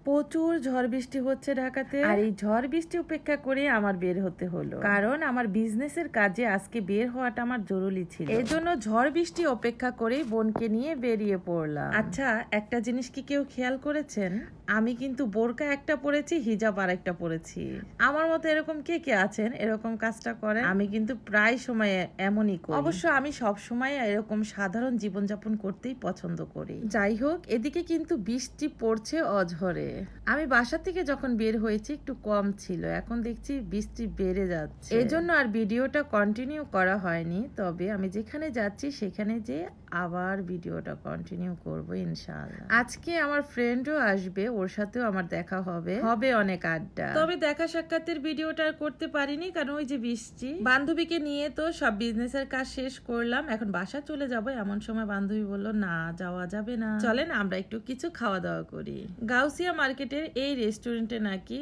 প্রচুর ঝড় বৃষ্টি হচ্ছে ঢাকাতে, আর এই ঝড় বৃষ্টি উপেক্ষা করে আমার বের হতে হলো, কারণ আমার বিজনেসের কাজে আজকে বের হওয়াটা আমার জরুরি ছিল। এই জন্য ঝড় বৃষ্টি অপেক্ষা করে বোনকে নিয়ে বেরিয়ে পড়লাম। আচ্ছা, একটা জিনিস কি কেউ খেয়াল করেছেন? আমি কিন্তু বোরকা একটা পরেছি, হিজাব আর একটা পরেছি। আমার মতো এরকম কে কে আছেন এরকম কাজটা করেন? আমি কিন্তু প্রায় সময় এমনই করি। অবশ্য আমি সব সময় এরকম সাধারণ জীবনযাপন করতেই পছন্দ করি। যাই হোক, এদিকে কিন্তু বৃষ্টি পড়ছে অঝরে। আমি বাসা থেকে যখন বের হয়েছি একটু কম ছিল, এখন দেখছি বৃষ্টি বেড়ে যাচ্ছে। এই জন্য আর ভিডিওটা কন্টিনিউ করা হয়নি, তবে আমি যেখানে যাচ্ছি সেখানে যে আবার ভিডিওটা কন্টিনিউ করব ইনশাআল্লাহ। আজকে আমার ফ্রেন্ডও আসবে, ওর সাথেও আমার দেখা হবে অনেক আড্ডা। তবে দেখা সাক্ষাতের ভিডিওটা আর করতে পারিনি, কারণ ওই যে বৃষ্টি। বান্ধবীকে নিয়ে তো সব বিজনেসের কাজ শেষ করলাম, এখন বাসা চলে যাব। এমন সময় বান্ধবী বলল, না যাওয়া যাবে না, চলেন আমরা একটু কিছু খাওয়া দাওয়া করি। গাউসিয়া মার্কেটের এই রেস্টুরেন্টে নাকি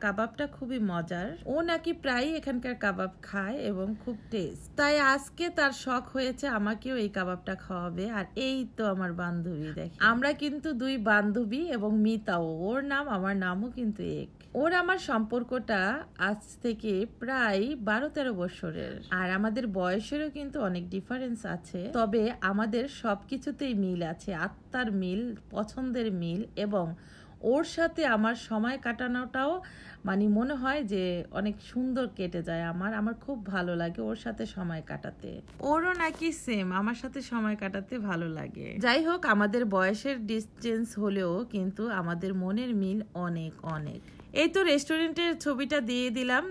কাবাবটা খুবই মজার। ও নাকি প্রায় এখানকার কাবাব খায় এবং খুব টেস্ট, তাই আজকে তার শখ হয়েছে আমাকেও এই কাবাবটা খাওয়াবে। আর এই তো আমার বান্ধবী, দেখি আমরা কিন্তু দুই বান্ধবী এবং মিতাও, ওর নাম আমার নামও কিন্তু এক। ওর আমার সম্পর্কটা আজ থেকে প্রায় 12-13 বছরের, আর আমাদের বয়সেরও কিন্তু অনেক ডিফারেন্স আছে, তবে আমাদের সবকিছুতেই মিল আছে, আত্মার মিল, পছন্দের মিল, এবং ওর সাথে আমার সময় কাটানোটাও মানে মনে হয় যে অনেক সুন্দর কেটে যায়। আমার খুব ভালো লাগে ওর সাথে সময় কাটাতে। ওরও নাকি সেম আমার সাথে সময় কাটাতে ভালো লাগে। যাই হোক, আমাদের বয়সের ডিস্টেন্স হলেও কিন্তু আমাদের মনের মিল অনেক অনেক। এই তো রেস্টুরেন্টের ছবিটা দিয়ে দিলাম,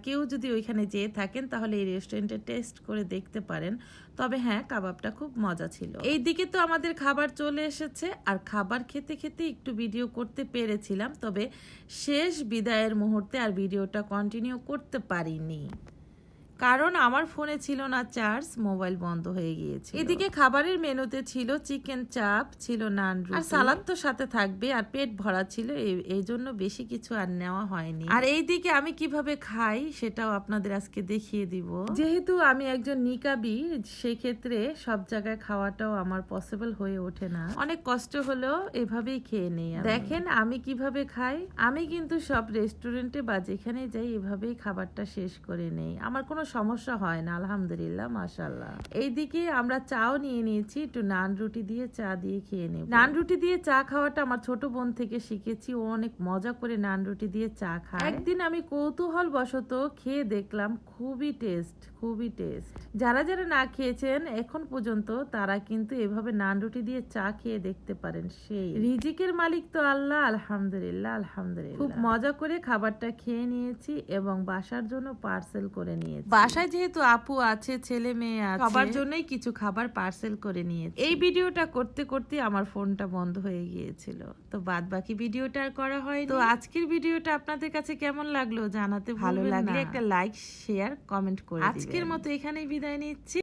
কেউ যদি ওইখানে যেয়ে থাকেন তাহলে এই রেস্টুরেন্টে টেস্ট করে দেখতে পারেন। তবে হ্যাঁ, কাবাবটা খুব মজা ছিল। এইদিকে তো আমাদের খাবার চলে এসেছে, আর খাবার খেতে খেতে একটু ভিডিও করতে পেরেছিলাম, তবে শেষ বিদায়ের মুহূর্তে আর ভিডিওটা কন্টিনিউ করতে পারিনি, কারণ আমার ফোনে ছিল না চার্জ, মোবাইল বন্ধ হয়ে গিয়েছে। এদিকে খাবারের মেনুতে ছিল চিকেন চাপ, ছিল নান, আর সালাদ তো সাথে থাকবে, আর পেট ভরা ছিল, এই জন্য বেশি কিছু আর নেওয়া হয়নি। আর এইদিকে আমি কিভাবে খাই সেটাও আপনাদের আজকে দেখিয়ে দিব। যেহেতু আমি একজন নিকাবি, সেক্ষেত্রে সব জায়গায় খাওয়াটাও আমার পসিবল হয়ে ওঠে না, অনেক কষ্ট হলেও এভাবেই খেয়ে নেই। দেখেন আমি কিভাবে খাই, আমি কিন্তু সব রেস্টুরেন্টে বা যেখানে যাই এভাবেই খাবারটা শেষ করে নেই, আমার কোনো সমস্যা হয় না, আলহামদুলিল্লাহ, মাশাআল্লাহ। এইদিকে আমরা চাও নিয়ে নিয়েছি, একটু নান রুটি দিয়ে চা দিয়ে খেয়ে নেব। নান রুটি দিয়ে চা খাওয়াটা আমার ছোট বোন থেকে শিখেছি, ও অনেক মজা করে নান রুটি দিয়ে চা খায়। একদিন আমি কৌতূহল বশত খেয়ে দেখলাম, খুবই টেস্ট, খুবই টেস্ট। যারা যারা না খেয়েছেন এখন পর্যন্ত, তারা কিন্তু এভাবে নান রুটি দিয়ে চা খেয়ে দেখতে পারেন, সেই রিজিকের মালিক তো আল্লাহ, আলহামদুলিল্লাহ, আলহামদুলিল্লাহ। খুব মজা করে খাবারটা খেয়ে নিয়েছি এবং বাসার জন্য পার্সেল করে নিয়েছি। বাসায় যেহেতু আপু আছে, ছেলে মেয়ে আছে, সবার জন্যই কিছু খাবার পার্সেল করে নিয়েছি। এই ভিডিওটা করতে করতে আমার ফোনটা বন্ধ হয়ে গিয়েছিল, তো বাদ বাকি ভিডিওটা আর করা হয়নি। তো আজকের ভিডিওটা আপনাদের কাছে কেমন লাগলো জানাতে, ভালো লাগলে একটা লাইক, শেয়ার, কমেন্ট করে দিবেন। আজকের মতো এখানেই বিদায় নিচ্ছি।